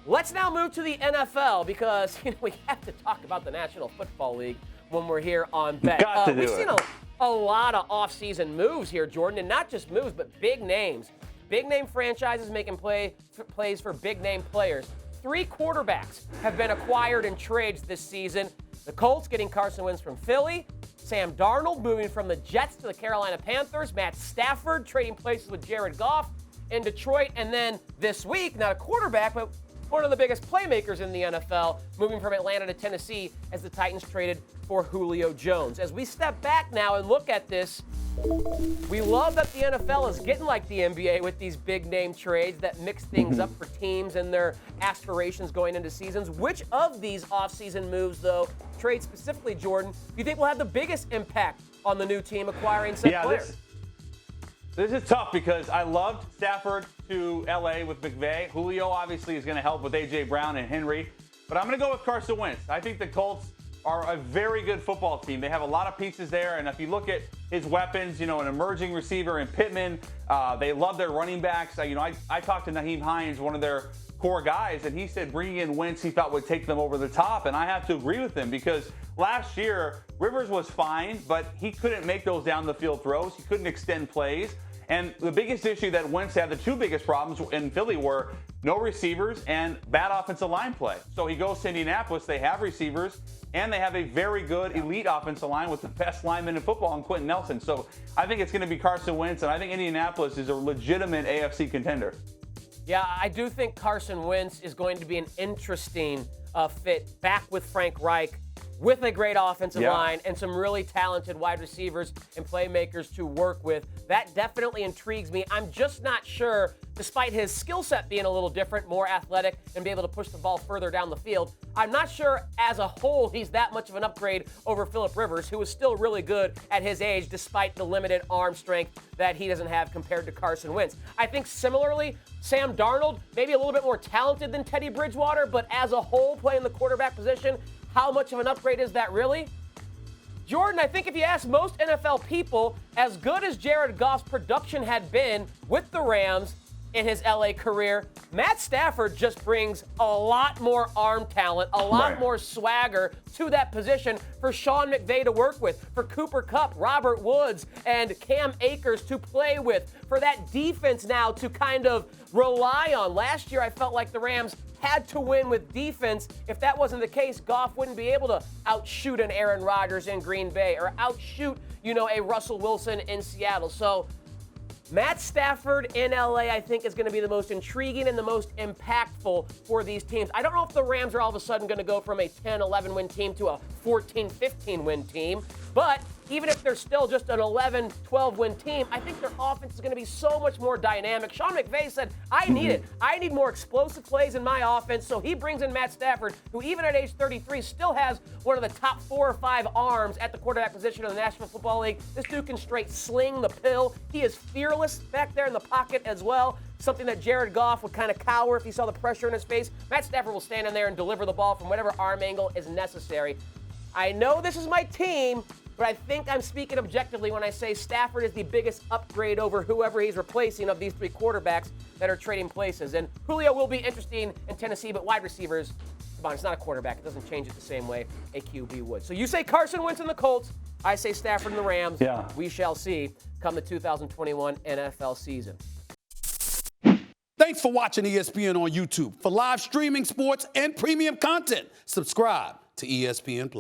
Let's now move to the NFL because we have to talk about the National Football League when we're here on Bet. Got to do we've it. seen a lot of offseason moves here, Jordan, and not just moves, but big names. Big name franchises making plays for big name players. 3 quarterbacks have been acquired in trades this season. The Colts getting Carson Wentz from Philly. Sam Darnold moving from the Jets to the Carolina Panthers. Matt Stafford trading places with Jared Goff in Detroit. And then this week, not a quarterback, but one of the biggest playmakers in the NFL, moving from Atlanta to Tennessee as the Titans traded for Julio Jones. As we step back now and look at this, we love that the NFL is getting like the NBA with these big name trades that mix things up for teams and their aspirations going into seasons. Which of these offseason moves, though, trade specifically, Jordan, do you think will have the biggest impact on the new team acquiring said players? This is tough because I loved Stafford to L.A. with McVay. Julio obviously is going to help with A.J. Brown and Henry. But I'm going to go with Carson Wentz. I think the Colts are a very good football team. They have a lot of pieces there. And if you look at his weapons, an emerging receiver in Pittman, they love their running backs. I talked to Nyheim Hines, one of their core guys, and he said bringing in Wentz he thought would take them over the top. And I have to agree with him because last year, Rivers was fine, but he couldn't make those down the field throws. He couldn't extend plays. And the biggest issue that Wentz had, the 2 biggest problems in Philly were no receivers and bad offensive line play. So he goes to Indianapolis. They have receivers, and they have a very good elite offensive line with the best lineman in football in Quentin Nelson. So I think it's going to be Carson Wentz, and I think Indianapolis is a legitimate AFC contender. Yeah, I do think Carson Wentz is going to be an interesting fit back with Frank Reich, with a great offensive line and some really talented wide receivers and playmakers to work with. That definitely intrigues me. I'm just not sure, despite his skill set being a little different, more athletic, and be able to push the ball further down the field, I'm not sure as a whole he's that much of an upgrade over Phillip Rivers, who is still really good at his age, despite the limited arm strength that he doesn't have compared to Carson Wentz. I think similarly, Sam Darnold, maybe a little bit more talented than Teddy Bridgewater, but as a whole, playing the quarterback position, how much of an upgrade is that really? Jordan, I think if you ask most NFL people, as good as Jared Goff's production had been with the Rams in his LA career, Matt Stafford just brings a lot more arm talent, a lot more swagger to that position for Sean McVay to work with, for Cooper Kupp, Robert Woods, and Cam Akers to play with, for that defense now to kind of rely on. Last year, I felt like the Rams had to win with defense. If that wasn't the case, Goff wouldn't be able to outshoot an Aaron Rodgers in Green Bay or outshoot, a Russell Wilson in Seattle. So Matt Stafford in LA, I think, is going to be the most intriguing and the most impactful for these teams. I don't know if the Rams are all of a sudden going to go from a 10-11 win team to a 14-15 win team, but even if they're still just an 11-12 win team, I think their offense is going to be so much more dynamic. Sean McVay said, I need it. I need more explosive plays in my offense. So he brings in Matt Stafford, who even at age 33 still has one of the top 4 or 5 arms at the quarterback position in the National Football League. This dude can straight sling the pill. He is fearless back there in the pocket as well. Something that Jared Goff would kind of cower if he saw the pressure in his face. Matt Stafford will stand in there and deliver the ball from whatever arm angle is necessary. I know this is my team, but I think I'm speaking objectively when I say Stafford is the biggest upgrade over whoever he's replacing of these 3 quarterbacks that are trading places. And Julio will be interesting in Tennessee, but wide receivers, come on, it's not a quarterback. It doesn't change it the same way a QB would. So you say Carson Wentz in the Colts. I say Stafford in the Rams. Yeah. We shall see come the 2021 NFL season. Thanks for watching ESPN on YouTube. For live streaming sports and premium content, subscribe to ESPN+.